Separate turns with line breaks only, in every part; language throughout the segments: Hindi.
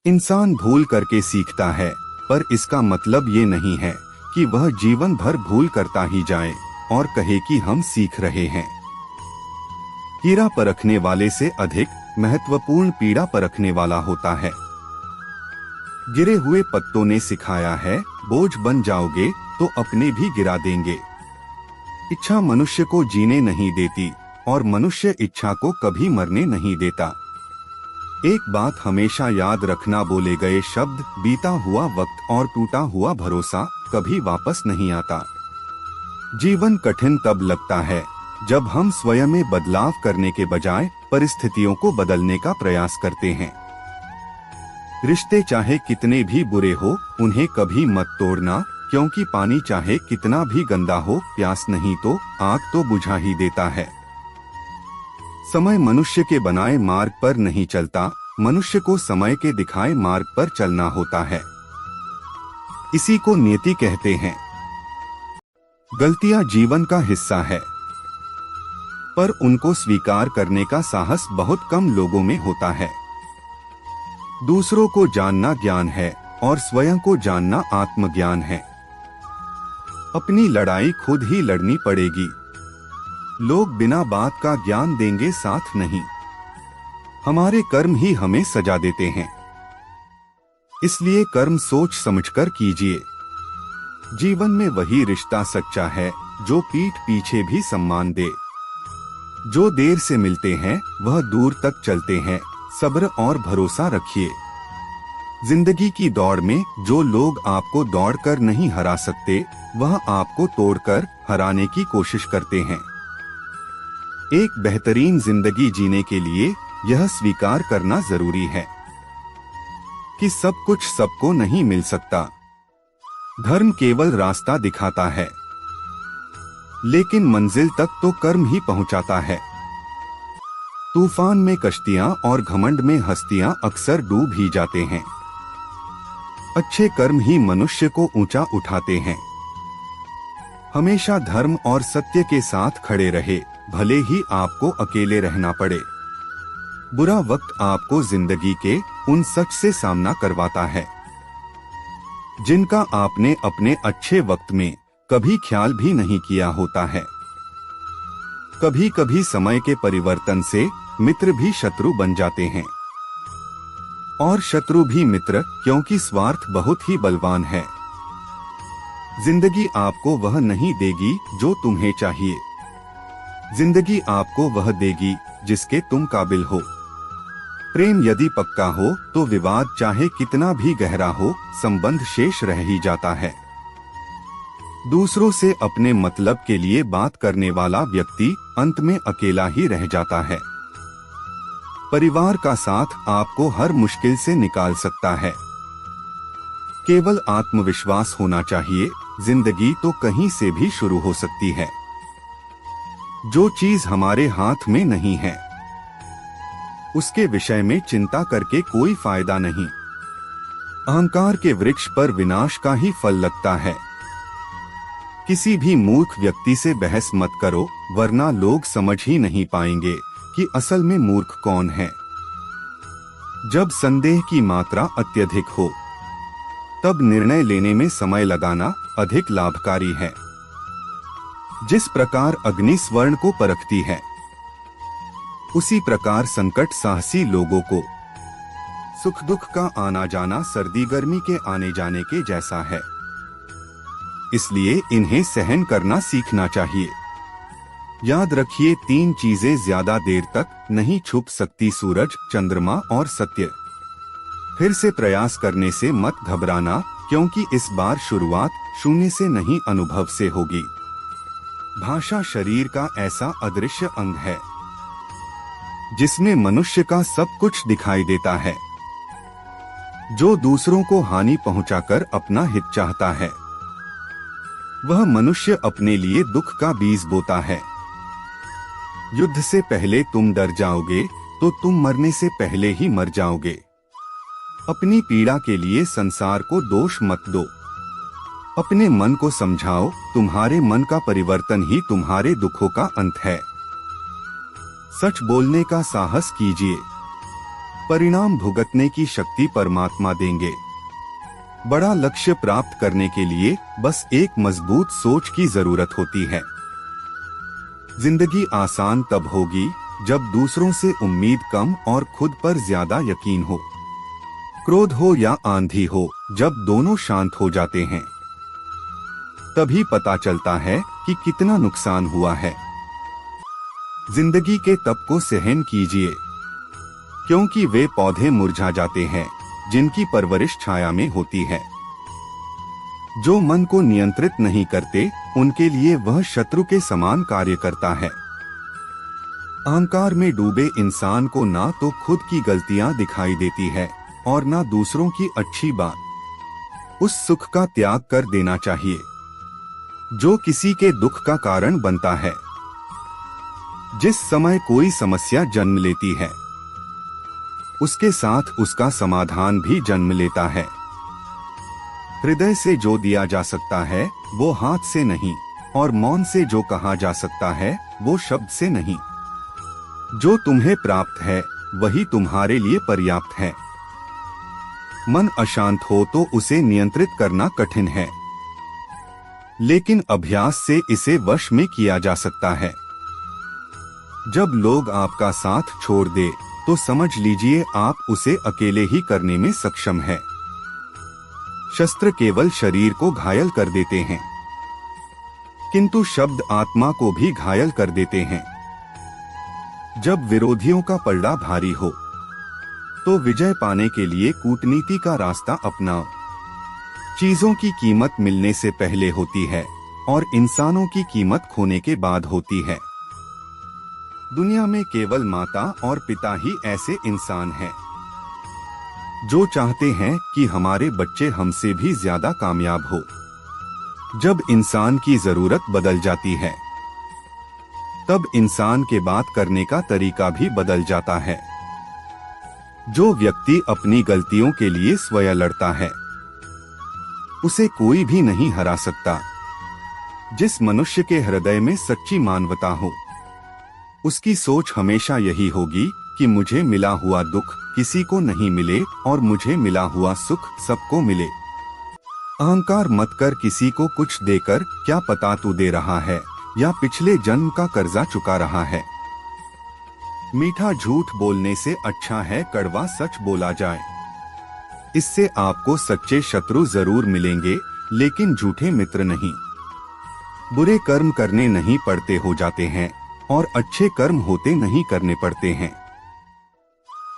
इंसान भूल करके सीखता है, पर इसका मतलब ये नहीं है कि वह जीवन भर भूल करता ही जाए और कहे कि हम सीख रहे हैं। कीड़ा परखने वाले से अधिक महत्वपूर्ण पीड़ा परखने वाला होता है। गिरे हुए पत्तों ने सिखाया है, बोझ बन जाओगे तो अपने भी गिरा देंगे। इच्छा मनुष्य को जीने नहीं देती और मनुष्य इच्छा को कभी मरने नहीं देता। एक बात हमेशा याद रखना, बोले गए शब्द, बीता हुआ वक्त और टूटा हुआ भरोसा कभी वापस नहीं आता। जीवन कठिन तब लगता है जब हम स्वयं में बदलाव करने के बजाय परिस्थितियों को बदलने का प्रयास करते हैं। रिश्ते चाहे कितने भी बुरे हो, उन्हें कभी मत तोड़ना, क्योंकि पानी चाहे कितना भी गंदा हो, प्यास नहीं तो आग तो बुझा ही देता है। समय मनुष्य के बनाए मार्ग पर नहीं चलता, मनुष्य को समय के दिखाए मार्ग पर चलना होता है। इसी को नियति कहते हैं। गलतियां जीवन का हिस्सा है, पर उनको स्वीकार करने का साहस बहुत कम लोगों में होता है। दूसरों को जानना ज्ञान है और स्वयं को जानना आत्मज्ञान है। अपनी लड़ाई खुद ही लड़नी पड़ेगी। लोग बिना बात का ज्ञान देंगे, साथ नहीं। हमारे कर्म ही हमें सजा देते हैं, इसलिए कर्म सोच समझकर कीजिए। जीवन में वही रिश्ता सच्चा है जो पीठ पीछे भी सम्मान दे। जो देर से मिलते हैं वह दूर तक चलते हैं, सब्र और भरोसा रखिए। जिंदगी की दौड़ में जो लोग आपको दौड़कर नहीं हरा सकते, वह आपको तोड़कर हराने की कोशिश करते हैं। एक बेहतरीन जिंदगी जीने के लिए यह स्वीकार करना जरूरी है कि सब कुछ सबको नहीं मिल सकता। धर्म केवल रास्ता दिखाता है, लेकिन मंजिल तक तो कर्म ही पहुंचाता है। तूफान में कश्तियां और घमंड में हस्तियां अक्सर डूब ही जाते हैं। अच्छे कर्म ही मनुष्य को ऊंचा उठाते हैं। हमेशा धर्म और सत्य के साथ खड़े रहे, भले ही आपको अकेले रहना पड़े। बुरा वक्त आपको जिंदगी के उन सच से सामना करवाता है जिनका आपने अपने अच्छे वक्त में कभी ख्याल भी नहीं किया होता है। कभी कभी समय के परिवर्तन से मित्र भी शत्रु बन जाते हैं और शत्रु भी मित्र, क्योंकि स्वार्थ बहुत ही बलवान है। जिंदगी आपको वह नहीं देगी जो तुम्हें चाहिए, जिंदगी आपको वह देगी जिसके तुम काबिल हो। प्रेम यदि पक्का हो तो विवाद चाहे कितना भी गहरा हो, संबंध शेष रह ही जाता है। दूसरों से अपने मतलब के लिए बात करने वाला व्यक्ति अंत में अकेला ही रह जाता है। परिवार का साथ आपको हर मुश्किल से निकाल सकता है। केवल आत्मविश्वास होना चाहिए, जिंदगी तो कहीं से भी शुरू हो सकती है। जो चीज हमारे हाथ में नहीं है, उसके विषय में चिंता करके कोई फायदा नहीं। अहंकार के वृक्ष पर विनाश का ही फल लगता है। किसी भी मूर्ख व्यक्ति से बहस मत करो, वरना लोग समझ ही नहीं पाएंगे कि असल में मूर्ख कौन है। जब संदेह की मात्रा अत्यधिक हो, तब निर्णय लेने में समय लगाना अधिक लाभकारी है। जिस प्रकार अग्नि स्वर्ण को परखती है, उसी प्रकार संकट साहसी लोगों को। सुख दुख का आना जाना सर्दी गर्मी के आने जाने के जैसा है, इसलिए इन्हें सहन करना सीखना चाहिए। याद रखिए, 3 चीजें ज्यादा देर तक नहीं छुप सकती, सूरज, चंद्रमा और सत्य। फिर से प्रयास करने से मत घबराना, क्योंकि इस बार शुरुआत शून्य से नहीं, अनुभव से होगी। भाषा शरीर का ऐसा अदृश्य अंग है जिसमें मनुष्य का सब कुछ दिखाई देता है। जो दूसरों को हानि पहुंचाकर अपना हित चाहता है, वह मनुष्य अपने लिए दुख का बीज बोता है। युद्ध से पहले तुम डर जाओगे तो तुम मरने से पहले ही मर जाओगे। अपनी पीड़ा के लिए संसार को दोष मत दो। अपने मन को समझाओ, तुम्हारे मन का परिवर्तन ही तुम्हारे दुखों का अंत है। सच बोलने का साहस कीजिए। परिणाम भुगतने की शक्ति परमात्मा देंगे। बड़ा लक्ष्य प्राप्त करने के लिए बस एक मजबूत सोच की जरूरत होती है। जिंदगी आसान तब होगी जब दूसरों से उम्मीद कम और खुद पर ज्यादा यकीन हो। क्रोध हो या आंधी हो, जब दोनों शांत हो जाते हैं तभी पता चलता है कि कितना नुकसान हुआ है। जिंदगी के तप को सहन कीजिए, क्योंकि वे पौधे मुरझा जाते हैं जिनकी परवरिश छाया में होती है। जो मन को नियंत्रित नहीं करते उनके लिए वह शत्रु के समान कार्य करता है। अहंकार में डूबे इंसान को ना तो खुद की गलतियां दिखाई देती है और ना दूसरों की अच्छी बात। उस सुख का त्याग कर देना चाहिए जो किसी के दुख का कारण बनता है। जिस समय कोई समस्या जन्म लेती है उसके साथ उसका समाधान भी जन्म लेता है। हृदय से जो दिया जा सकता है वो हाथ से नहीं, और मौन से जो कहा जा सकता है वो शब्द से नहीं। जो तुम्हें प्राप्त है वही तुम्हारे लिए पर्याप्त है। मन अशांत हो तो उसे नियंत्रित करना कठिन है, लेकिन अभ्यास से इसे वश में किया जा सकता है। जब लोग आपका साथ छोड़ दे तो समझ लीजिए आप उसे अकेले ही करने में सक्षम है। शस्त्र केवल शरीर को घायल कर देते हैं, किंतु शब्द आत्मा को भी घायल कर देते हैं। जब विरोधियों का पलड़ा भारी हो तो विजय पाने के लिए कूटनीति का रास्ता अपनाओ। चीजों की कीमत मिलने से पहले होती है और इंसानों की कीमत खोने के बाद होती है। दुनिया में केवल माता और पिता ही ऐसे इंसान हैं जो चाहते हैं कि हमारे बच्चे हमसे भी ज्यादा कामयाब हो। जब इंसान की जरूरत बदल जाती है तब इंसान के बात करने का तरीका भी बदल जाता है। जो व्यक्ति अपनी गलतियों के लिए स्वयं लड़ता है उसे कोई भी नहीं हरा सकता। जिस मनुष्य के हृदय में सच्ची मानवता हो उसकी सोच हमेशा यही होगी कि मुझे मिला हुआ दुख किसी को नहीं मिले और मुझे मिला हुआ सुख सबको मिले। अहंकार मत कर किसी को कुछ देकर, क्या पता तू दे रहा है या पिछले जन्म का कर्जा चुका रहा है। मीठा झूठ बोलने से अच्छा है कड़वा सच बोला जाए। इससे आपको सच्चे शत्रु जरूर मिलेंगे लेकिन झूठे मित्र नहीं। बुरे कर्म करने नहीं पड़ते हो जाते हैं और अच्छे कर्म होते नहीं करने पड़ते हैं।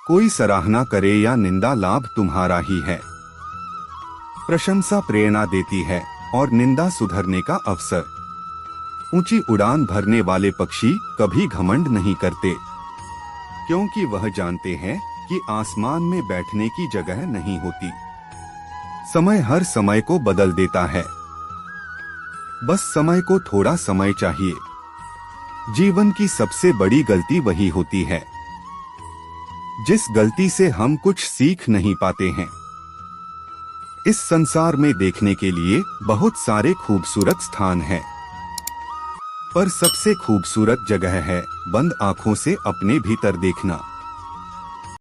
कोई सराहना करे या निंदा लाभ तुम्हारा ही है। प्रशंसा प्रेरणा देती है और निंदा सुधरने का अवसर। ऊंची उड़ान भरने वाले पक्षी कभी घमंड नहीं करते, क्योंकि वह जानते हैं कि आसमान में बैठने की जगह नहीं होती। समय हर समय को बदल देता है, बस समय को थोड़ा समय चाहिए। जीवन की सबसे बड़ी गलती वही होती है जिस गलती से हम कुछ सीख नहीं पाते हैं। इस संसार में देखने के लिए बहुत सारे खूबसूरत स्थान हैं, पर सबसे खूबसूरत जगह है बंद आंखों से अपने भीतर देखना।